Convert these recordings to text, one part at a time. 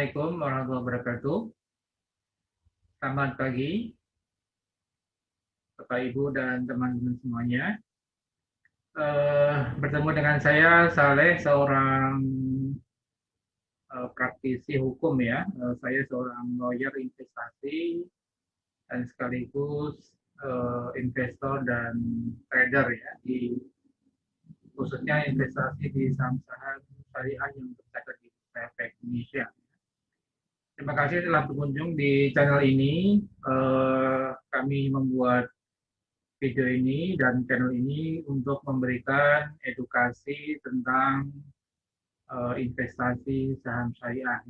Assalamualaikum warahmatullahi wabarakatuh. Selamat pagi, Bapak Ibu dan teman-teman semuanya. Bertemu dengan saya, Saleh, seorang praktisi hukum ya. Saya seorang lawyer investasi dan sekaligus investor dan trader ya, khususnya investasi di saham-saham syariah yang tercatat di Efek Indonesia. Terima kasih telah berkunjung di channel ini. Kami membuat video ini dan channel ini untuk memberikan edukasi tentang investasi saham syariah.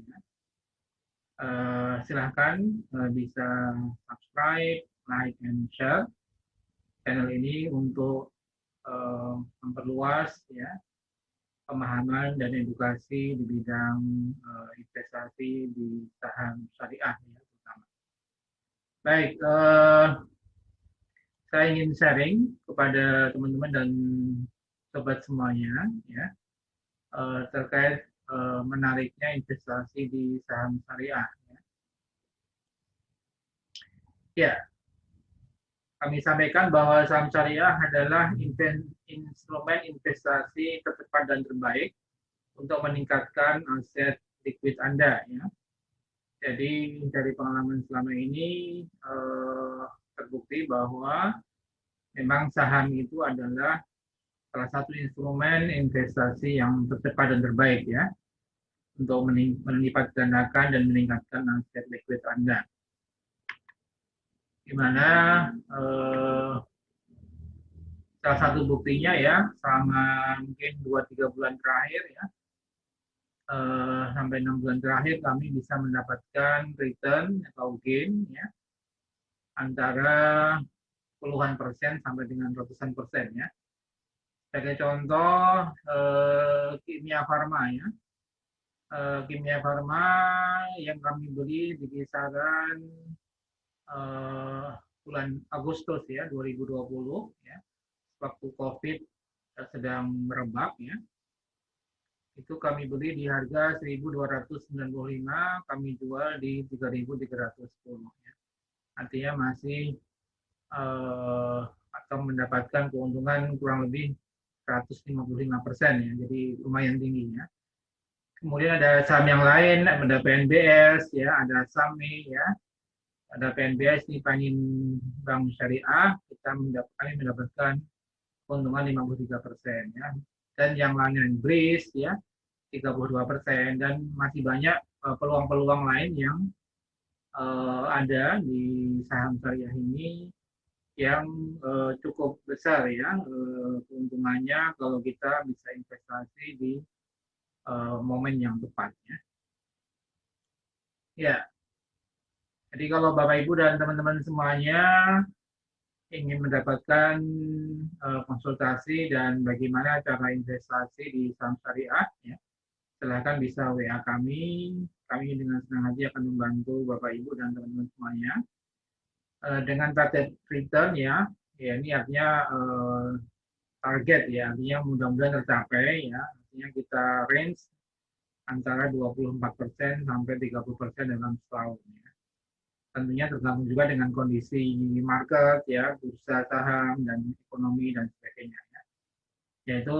Silahkan bisa subscribe, like, and share channel ini untuk memperluas ya pemahaman dan edukasi di bidang investasi di saham syariah ya, terutama. Baik, saya ingin sharing kepada teman-teman dan sobat semuanya ya terkait menariknya investasi di saham syariah. Ya, kami sampaikan bahwa saham syariah adalah instrumen investasi tercepat dan terbaik untuk meningkatkan aset likuid Anda. Ya. Jadi dari pengalaman selama ini terbukti bahwa memang saham itu adalah salah satu instrumen investasi yang tercepat dan terbaik ya untuk melipat gandakan dan meningkatkan aset likuid Anda. Di mana salah satu buktinya ya selama mungkin 2-3 bulan terakhir ya sampai 6 bulan terakhir kami bisa mendapatkan return atau gain ya antara puluhan persen sampai dengan ratusan persen ya. Sebagai contoh Kimia Farma ya. Kimia Farma yang kami beli di kisaran bulan Agustus ya 2020 ya waktu COVID sedang merebak ya. Itu kami beli di harga 1.295, kami jual di 3.310 ya. Artinya masih atau mendapatkan keuntungan kurang lebih 155% ya. Jadi lumayan tinggi ya. Kemudian ada saham yang lain, ada PNBS ya, ada SAMI ya. Ada PNBS di Panin Bank Syariah, kami mendapatkan keuntungan 53% ya. Dan yang lainnya BRIS ya 32% dan masih banyak peluang-peluang lain yang ada di saham syariah ini yang cukup besar ya keuntungannya kalau kita bisa investasi di momen yang tepat ya. Ya. Jadi kalau Bapak Ibu dan teman-teman semuanya ingin mendapatkan konsultasi dan bagaimana cara investasi di saham syariah, ya, silahkan bisa WA kami. Kami dengan senang hati akan membantu Bapak Ibu dan teman-teman semuanya dengan target return ya ini artinya target ya, artinya mudah-mudahan tercapai ya, artinya kita range antara 24% sampai 30% dalam setahun. Ya. Tentunya tergantung juga dengan kondisi market ya, bursa saham dan ekonomi dan sebagainya ya. Yaitu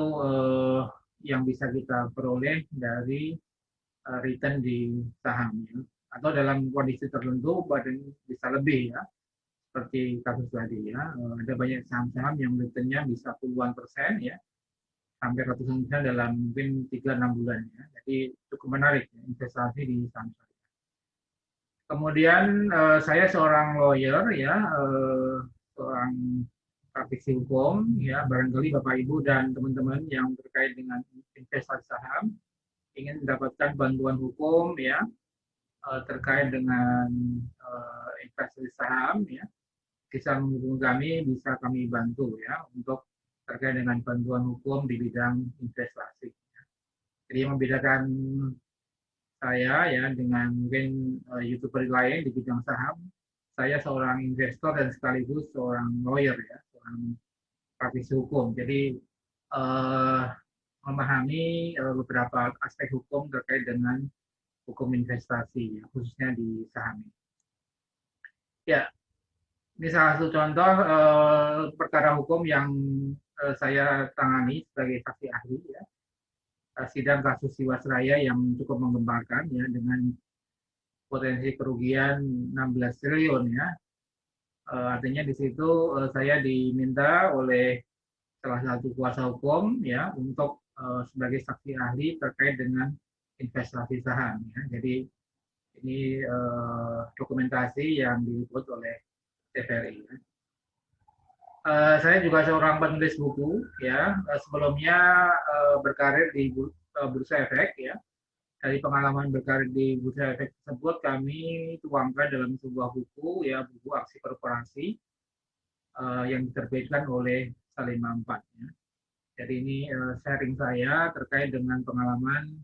yang bisa kita peroleh dari return di saham ya. Atau dalam kondisi tertentu bahkan bisa lebih ya, seperti kasus tadi ya, ada banyak saham-saham yang returnnya bisa puluhan persen ya, sampai ratusan persen dalam mungkin 3-6 bulan ya. Jadi cukup menarik ya, investasi di saham. Kemudian saya seorang lawyer ya, seorang praktisi hukum ya, barangkali Bapak Ibu dan teman-teman yang terkait dengan investasi saham ingin mendapatkan bantuan hukum ya terkait dengan investasi saham ya, bisa menghubungi kami, bisa kami bantu ya untuk terkait dengan bantuan hukum di bidang investasi. Jadi yang membedakan saya ya dengan mungkin YouTuber lain di bidang saham, saya seorang investor dan sekaligus seorang lawyer ya, seorang praktisi hukum. Jadi memahami beberapa aspek hukum terkait dengan hukum investasi, ya, khususnya di saham. Ya, ini salah satu contoh perkara hukum yang saya tangani sebagai saksi ahli, ya. Sidang kasus Jiwasraya yang cukup menggemparkan, ya, dengan potensi kerugian 16 triliun, ya. Artinya di situ saya diminta oleh salah satu kuasa hukum, ya, untuk sebagai saksi ahli terkait dengan investasi saham, ya. Jadi ini dokumentasi yang diliput oleh TVRI, ya. Saya juga seorang penulis buku, ya. Sebelumnya berkarir di Bursa Efek, ya. Dari pengalaman berkarir di Bursa Efek tersebut kami tuangkan dalam sebuah buku, ya, buku aksi korporasi yang diterbitkan oleh Salim 4, ya. Jadi ini sharing saya terkait dengan pengalaman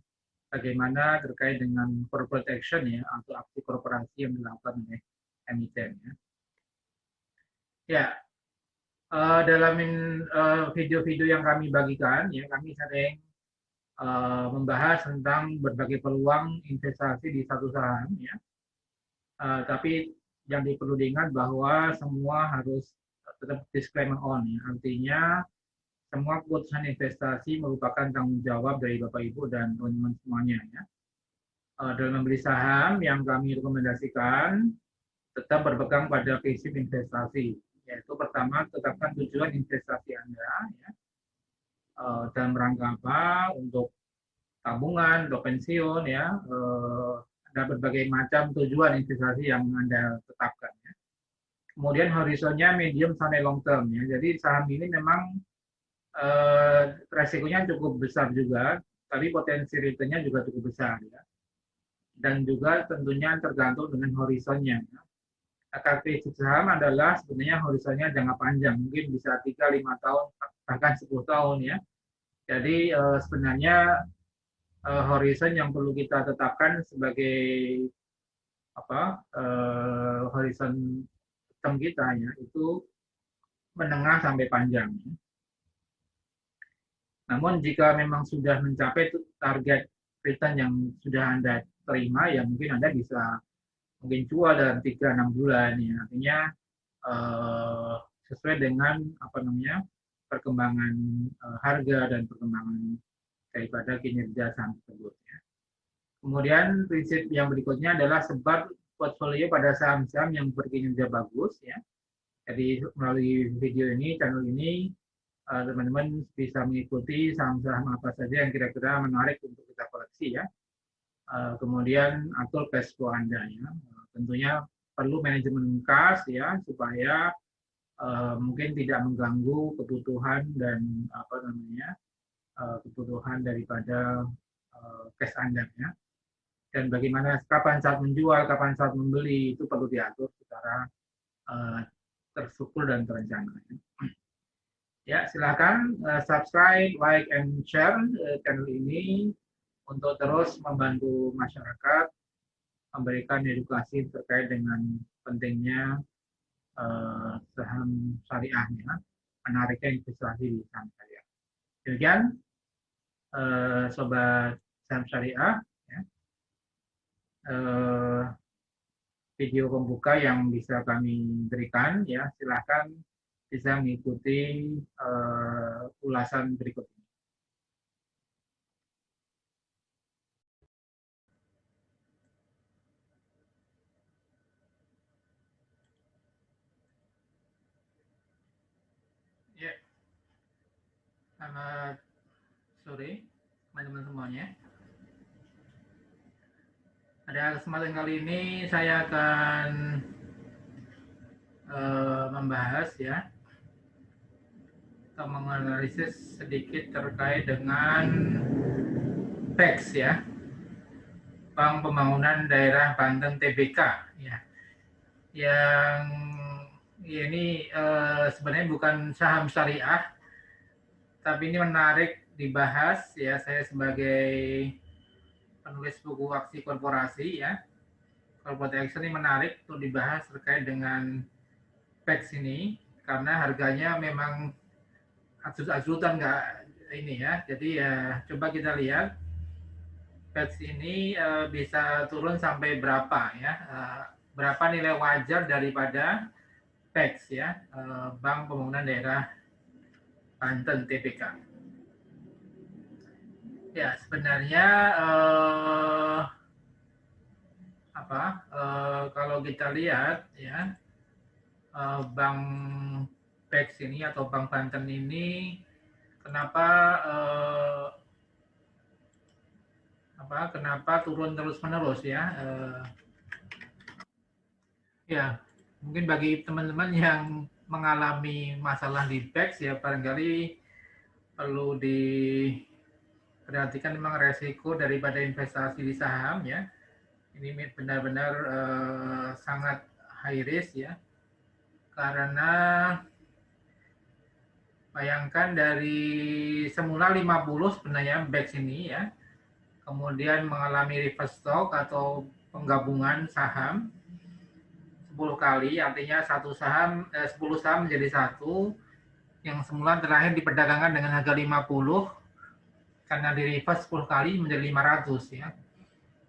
bagaimana terkait dengan corporate action, ya, atau aksi korporasi yang dilakukan oleh emiten, ya. Ya, dalam video-video yang kami bagikan, ya, kami sering membahas tentang berbagai peluang investasi di satu saham, ya. Tapi yang perlu diingat bahwa semua harus tetap disclaimer on, ya. Artinya semua keputusan investasi merupakan tanggung jawab dari Bapak Ibu dan teman-teman semuanya, ya. Dalam membeli saham yang kami rekomendasikan tetap berpegang pada prinsip investasi, yaitu pertama tetapkan tujuan investasi Anda, ya, dalam rangka apa, untuk tabungan, untuk pensiun, ya, ada berbagai macam tujuan investasi yang Anda tetapkan, ya. Kemudian horizonnya medium sampai long term, ya. Jadi saham ini memang resikonya cukup besar juga, tapi potensi returnnya juga cukup besar, ya. Dan juga tentunya tergantung dengan horizonnya, ya. Karakteristik saham adalah sebenarnya horizonnya jangka panjang, mungkin bisa 3-5 tahun, bahkan 10 tahun, ya. Jadi sebenarnya horizon yang perlu kita tetapkan sebagai horizon term kita, ya, itu menengah sampai panjang. Namun jika memang sudah mencapai target return yang sudah Anda terima, ya mungkin Anda bisa mungkin jual dalam 3-6 bulan, ya. Artinya sesuai dengan perkembangan harga dan perkembangan daripada kinerja saham tersebut, ya. Kemudian prinsip yang berikutnya adalah sebar portfolio pada saham-saham yang berkinerja bagus, ya. Jadi melalui video ini, channel ini, teman-teman bisa mengikuti saham-saham apa saja yang kira-kira menarik untuk kita koleksi, ya. Kemudian atur cash flow Anda, ya. Tentunya perlu manajemen kas, ya, supaya mungkin tidak mengganggu kebutuhan dan kebutuhan daripada cash Anda, ya. Dan bagaimana kapan saat menjual, kapan saat membeli itu perlu diatur secara terstruktur dan terencana. Ya, silakan subscribe, like, and share channel ini untuk terus membantu masyarakat memberikan edukasi terkait dengan pentingnya saham syariahnya, menariknya investasi di saham syariah. Demikian sobat saham syariah, ya. Video pembuka yang bisa kami berikan, ya, silakan bisa mengikuti ulasan berikut ini. Ya, selamat sore teman-teman semuanya. Pada kesempatan kali ini saya akan membahas, ya, atau menganalisis sedikit terkait dengan PEX, ya, Bank Pembangunan Daerah Banten TBK, ya, yang ini sebenarnya bukan saham syariah, tapi ini menarik dibahas, ya. Saya sebagai penulis buku aksi korporasi, ya, corporate action ini menarik untuk dibahas terkait dengan PEX ini karena harganya memang ajut-ajutan nggak ini, ya. Jadi ya coba kita lihat PEX ini bisa turun sampai berapa ya? Berapa nilai wajar daripada PEX ya, Bank Pembangunan Daerah Banten TPK. Ya sebenarnya kalau kita lihat ya, Bank PEX ini atau Bank Banten ini kenapa turun terus-menerus ya? Ya, mungkin bagi teman-teman yang mengalami masalah di PEX ya barangkali perlu diperhatikan memang resiko daripada investasi di saham ya. Ini benar-benar sangat high risk ya. Karena bayangkan dari semula 50 sebenarnya BEX ini ya, kemudian mengalami reverse stock atau penggabungan saham 10 kali, artinya 10 saham menjadi satu, yang semula terakhir diperdagangkan dengan harga 50, karena di reverse 10 kali menjadi 500 ya.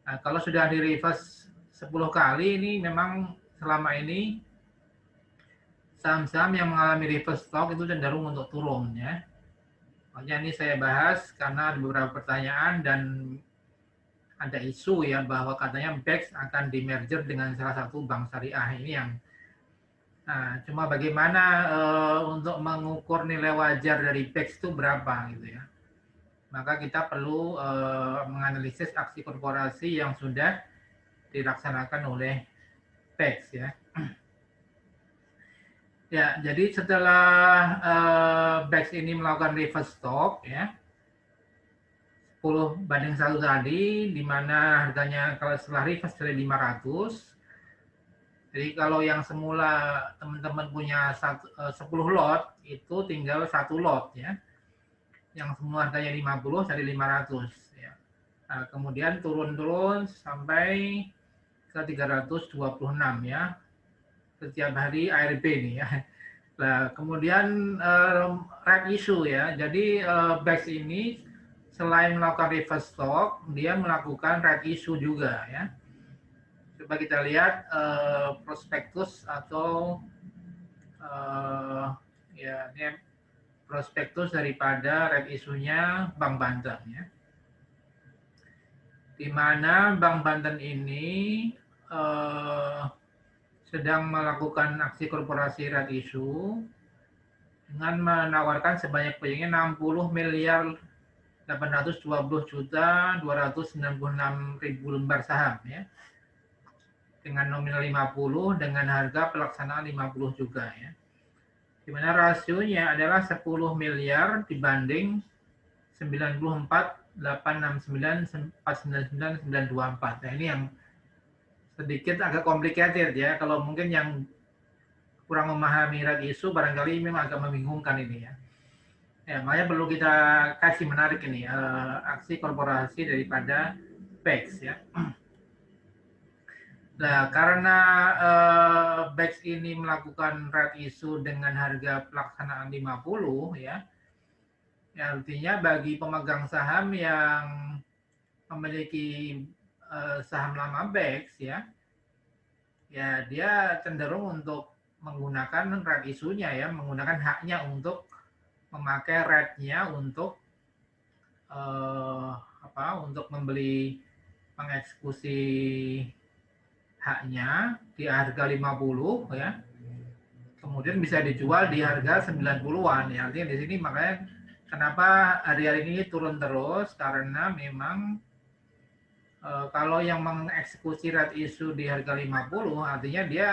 Nah, kalau sudah di reverse 10 kali ini memang selama ini saham-saham yang mengalami reverse stock itu cenderung untuk turun ya. Makanya ini saya bahas karena ada beberapa pertanyaan dan ada isu ya bahwa katanya BEX akan di-merger dengan salah satu bank syariah ini yang cuma bagaimana untuk mengukur nilai wajar dari BEX itu berapa gitu ya. Maka kita perlu menganalisis aksi korporasi yang sudah dilaksanakan oleh BEX ya. Ya, jadi setelah BEX ini melakukan reverse stock ya, 10 banding 1 tadi, di mana harganya kalau setelah reverse dari 500. Jadi kalau yang semula teman-teman punya 10 lot, itu tinggal 1 lot ya. Yang semula harganya 50 jadi 500 ya. Nah, kemudian turun-turun sampai ke 326 ya. Setiap hari ARB nih ya. Nah, kemudian right issue ya. Jadi BEX ini selain melakukan reverse stock, dia melakukan right issue juga ya. Coba kita lihat prospektus atau ya ini prospektus daripada right issue-nya Bank Banten ya. Di mana Bank Banten ini sedang melakukan aksi korporasi right issue dengan menawarkan sebanyak punyanya 60 miliar 820 juta 296 ribu lembar saham ya. Dengan nominal 50 dengan harga pelaksanaan 50 juga ya. Di mana rasionya adalah 10 miliar dibanding 94,869,499,924. Nah, ini yang sedikit agak complicated ya. Kalau mungkin yang kurang memahami right issue barangkali memang agak membingungkan ini ya. Ya, makanya perlu kita kasih menarik ini aksi korporasi daripada BEX ya. Nah, karena BEX ini melakukan right issue dengan harga pelaksanaan 50 ya. Ya, artinya bagi pemegang saham yang memiliki saham lama BEX ya, ya dia cenderung untuk menggunakan right issue-nya ya, menggunakan haknya untuk memakai right-nya untuk untuk membeli mengeksekusi haknya di harga 50 ya. Kemudian bisa dijual di harga 90-an ya. Artinya di sini makanya kenapa hari-hari ini turun terus karena memang kalau yang mengeksekusi right issue di harga 50 artinya dia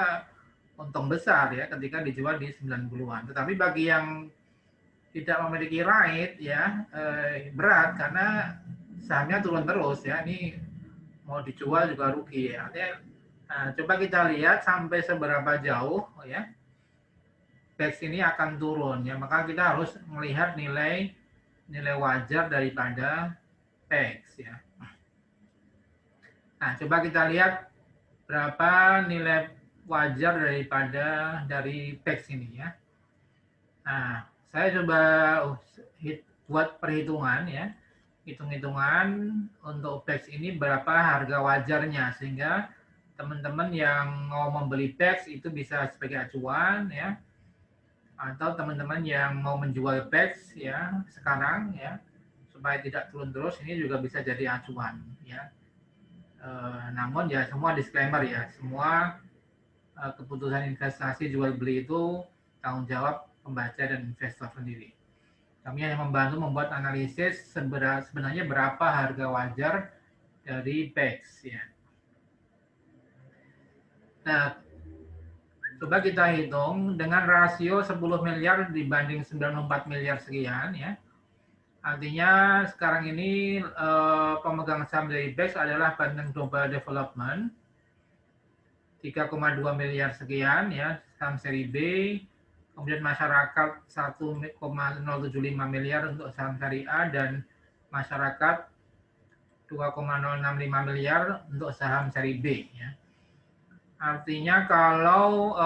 untung besar ya ketika dijual di 90-an. Tetapi bagi yang tidak memiliki right ya berat karena sahamnya turun terus ya. Ini mau dijual juga rugi ya. Artinya, coba kita lihat sampai seberapa jauh ya BEX ini akan turun ya. Maka kita harus melihat nilai wajar daripada BEX ya. Nah, coba kita lihat berapa nilai wajar dari BEX ini ya. Nah, saya coba buat perhitungan ya. hitung-hitungan untuk BEX ini berapa harga wajarnya, sehingga teman-teman yang mau membeli BEX itu bisa sebagai acuan ya, atau teman-teman yang mau menjual BEX ya sekarang ya, supaya tidak turun terus, ini juga bisa jadi acuan ya. Namun ya semua disclaimer ya, semua keputusan investasi jual beli itu tanggung jawab pembaca dan investor sendiri. Kami hanya membantu membuat analisis sebenarnya berapa harga wajar dari BEX ya. Nah, coba kita hitung dengan rasio 10 miliar dibanding 94 miliar sekian ya. Artinya sekarang ini pemegang saham dari BEX adalah Banten Global Development 3,2 miliar sekian ya, saham seri B. Kemudian masyarakat 1,075 miliar untuk saham seri A, dan masyarakat 2,065 miliar untuk saham seri B ya. Artinya kalau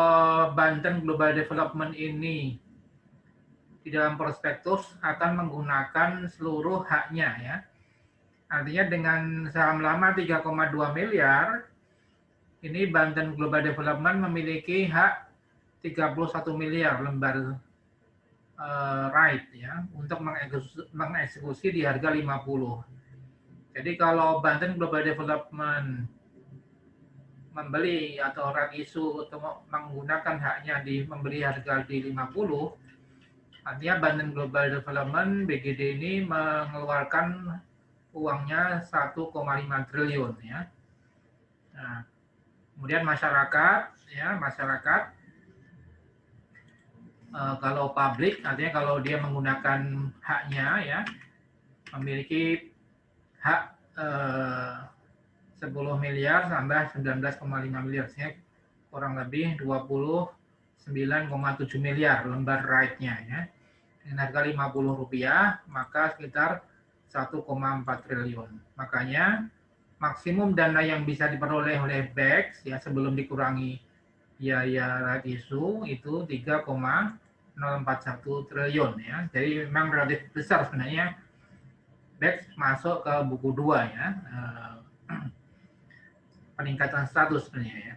Banten Global Development ini di dalam prospektus akan menggunakan seluruh haknya ya. Artinya dengan saham lama 3,2 miliar, ini Banten Global Development memiliki hak 31 miliar lembar right ya untuk mengeksekusi di harga 50. Jadi kalau Banten Global Development membeli atau right issue untuk menggunakan haknya di membeli harga di 50, artinya Banten Global Development BGD ini mengeluarkan uangnya 1,5 triliun ya. Nah, kemudian masyarakat kalau publik artinya kalau dia menggunakan haknya ya, memiliki hak 10 miliar tambah 19,5 miliar, kurang lebih 29,7 miliar lembar right-nya ya. Dengan harga Rp50, maka sekitar 1,4 triliun. Makanya maksimum dana yang bisa diperoleh oleh BEX ya sebelum dikurangi biaya right issue itu 3,041 triliun ya. Jadi memang relatif besar sebenarnya BEX masuk ke buku 2 ya. Peningkatan status sebenarnya ya.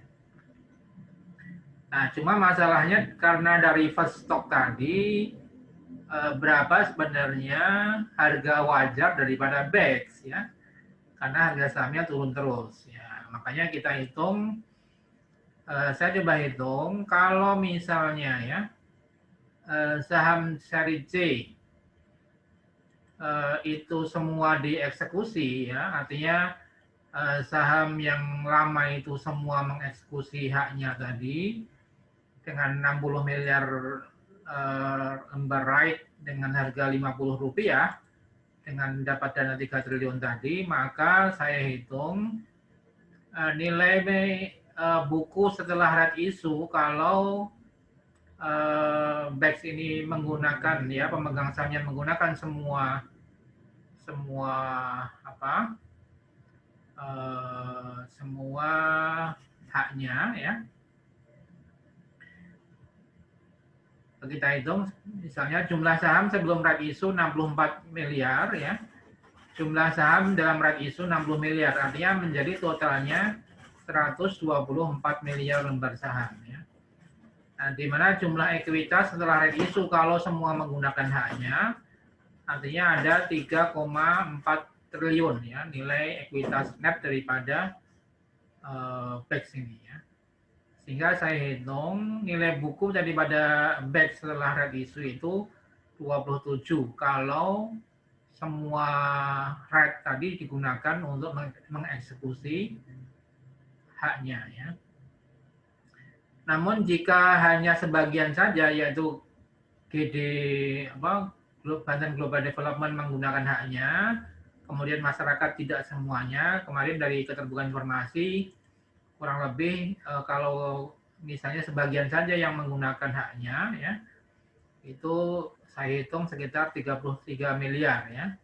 Nah, cuma masalahnya karena dari first stock tadi berapa sebenarnya harga wajar daripada BEX ya. Karena harga sahamnya turun terus ya. Makanya kita hitung, saya coba hitung kalau misalnya ya saham seri C itu semua dieksekusi ya, artinya saham yang lama itu semua mengeksekusi haknya tadi dengan 60 miliar lembar right dengan harga Rp50 dengan dapat dana 3 triliun tadi, maka saya hitung nilai buku setelah right issue kalau BEX ini menggunakan ya pemegang sahamnya menggunakan semua haknya ya. Kita hitung misalnya jumlah saham sebelum right issue 64 miliar ya. Jumlah saham dalam right issue 60 miliar, artinya menjadi totalnya 124 miliar lembar saham ya. Nah, di mana jumlah ekuitas setelah right issue kalau semua menggunakan haknya, artinya ada 3,4 triliun ya nilai ekuitas net daripada BEX ini ya. Sehingga saya hitung nilai buku daripada BEX setelah right issue itu 27 kalau semua right tadi digunakan untuk mengeksekusi haknya ya. Namun jika hanya sebagian saja yaitu Banten Global Development menggunakan haknya, kemudian masyarakat tidak semuanya, kemarin dari keterbukaan informasi kurang lebih kalau misalnya sebagian saja yang menggunakan haknya ya, itu saya hitung sekitar 33 miliar ya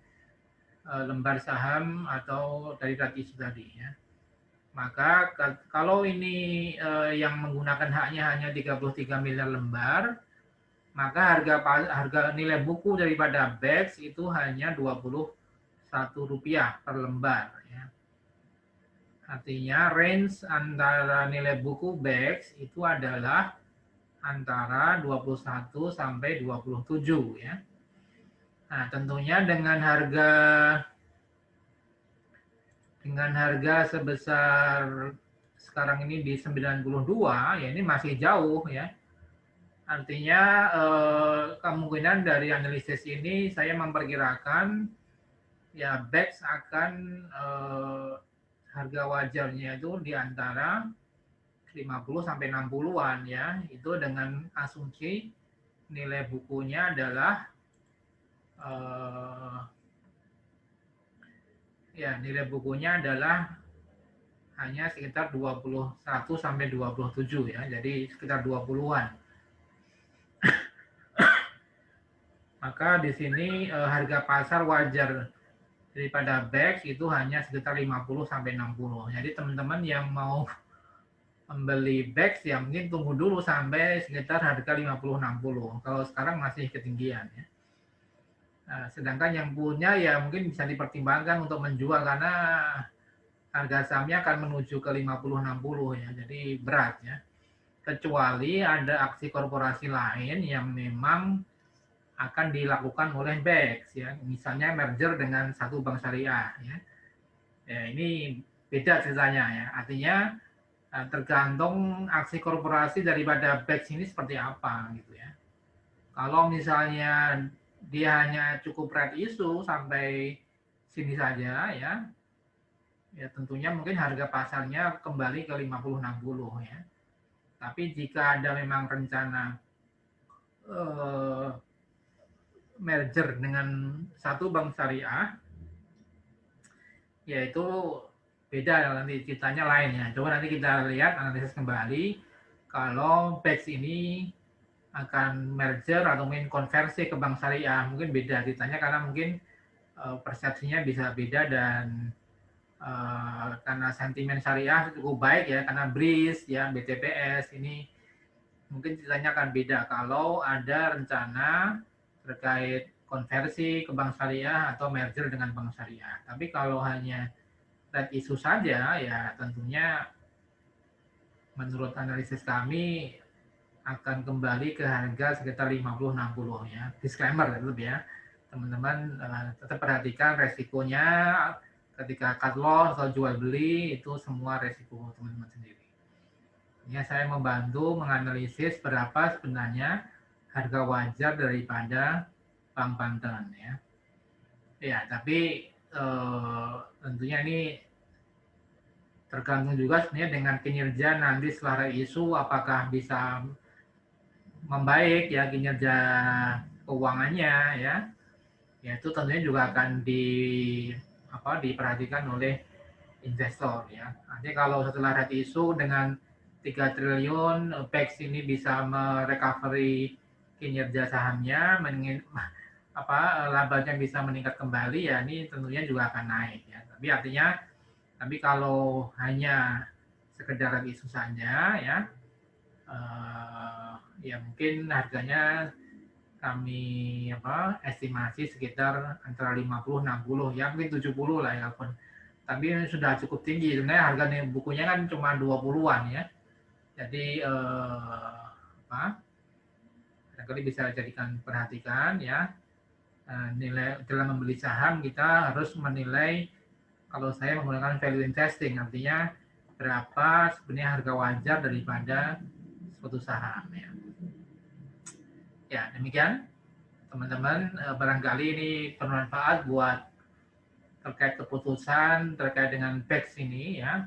lembar saham atau dari right issue tadi ya. Maka kalau ini yang menggunakan haknya hanya 33 miliar lembar, maka harga nilai buku daripada BEX itu hanya 29 Rp1 per lembar. Ya. Artinya range antara nilai buku BEX itu adalah antara 21 sampai 27 ya. Nah, tentunya dengan harga sebesar sekarang ini di 92 ya, ini masih jauh ya. Artinya kemungkinan dari analisis ini saya memperkirakan ya BEX akan harga wajarnya itu di antara 50 sampai 60-an ya. Itu dengan asumsi nilai bukunya adalah nilai bukunya adalah hanya sekitar 21 sampai 27 ya. Jadi sekitar 20-an. Maka di sini harga pasar wajar daripada BEX itu hanya sekitar 50 sampai 60. Jadi teman-teman yang mau membeli BEX ya mungkin tunggu dulu sampai sekitar harga 50-60. Kalau sekarang masih ketinggian ya. Nah, sedangkan yang punya ya mungkin bisa dipertimbangkan untuk menjual karena harga sahamnya akan menuju ke 50-60 ya. Jadi berat ya. Kecuali ada aksi korporasi lain yang memang akan dilakukan oleh BEX ya, misalnya merger dengan satu bank syariah ya. Ya ini beda ceritanya ya. Artinya tergantung aksi korporasi daripada BEX ini seperti apa gitu ya. Kalau misalnya dia hanya cukup red issue sampai sini saja ya. Ya tentunya mungkin harga pasarnya kembali ke 50-60 ya. Tapi jika ada memang rencana merger dengan satu bank syariah, yaitu beda nanti ceritanya lain ya. Coba nanti kita lihat analisis kembali kalau BEX ini akan merger atau mungkin konversi ke bank syariah, mungkin beda ceritanya karena mungkin persepsinya bisa beda dan karena sentimen syariah cukup baik ya, karena BRIS ya, BTPS ini mungkin ceritanya akan beda kalau ada rencana terkait konversi ke bank syariah atau merger dengan bank syariah. Tapi kalau hanya red issue saja, ya tentunya menurut analisis kami akan kembali ke harga sekitar 50-60 ya. Disclaimer tetap ya, teman-teman tetap perhatikan resikonya ketika cut loss atau jual beli, itu semua resiko teman-teman sendiri. Ya, saya membantu menganalisis berapa sebenarnya harga wajar daripada Bank Banten ya. Ya, tapi tentunya ini tergantung juga sebenarnya dengan kinerja nanti setelah isu apakah bisa membaik ya kinerja keuangannya ya. Ya itu tentunya juga akan diperhatikan oleh investor ya. Nanti kalau setelah red issue dengan 3 triliun BEX ini bisa merecovery kinerja sahamnya, labanya bisa meningkat kembali ya, ini tentunya juga akan naik ya. Tapi kalau hanya sekedar red issue saja ya, ya mungkin harganya kami estimasi sekitar antara 50-60 ya, mungkin 70 lah ya pun. Tapi sudah cukup tinggi sebenarnya harga bukunya kan cuma 20-an ya. Jadi barangkali bisa jadikan perhatikan ya. Nilai dalam membeli saham kita harus menilai, kalau saya menggunakan value investing, artinya berapa sebenarnya harga wajar daripada suatu saham ya. Ya, demikian teman-teman, barangkali ini bermanfaat buat terkait keputusan terkait dengan BEX ini ya,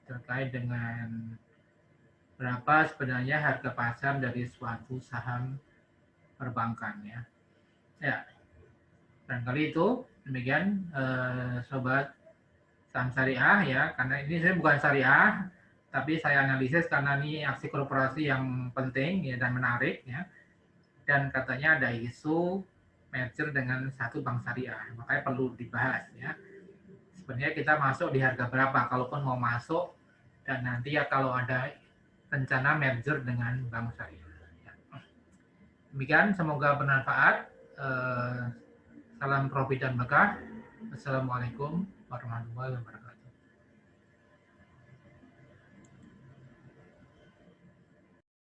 terkait dengan berapa sebenarnya harga pasar dari suatu saham perbankan ya. Ya, barangkali itu demikian sobat saham syariah ya, karena ini saya bukan syariah, tapi saya analisis karena ini aksi korporasi yang penting ya dan menarik ya, dan katanya ada isu merger dengan satu bank syariah, makanya perlu dibahas ya. Sebenarnya kita masuk di harga berapa, kalaupun mau masuk, dan nanti ya kalau ada rencana merger dengan bank syariah. Ya. Demikian, semoga bermanfaat. Salam profit dan berkah. Assalamualaikum warahmatullahi wabarakatuh.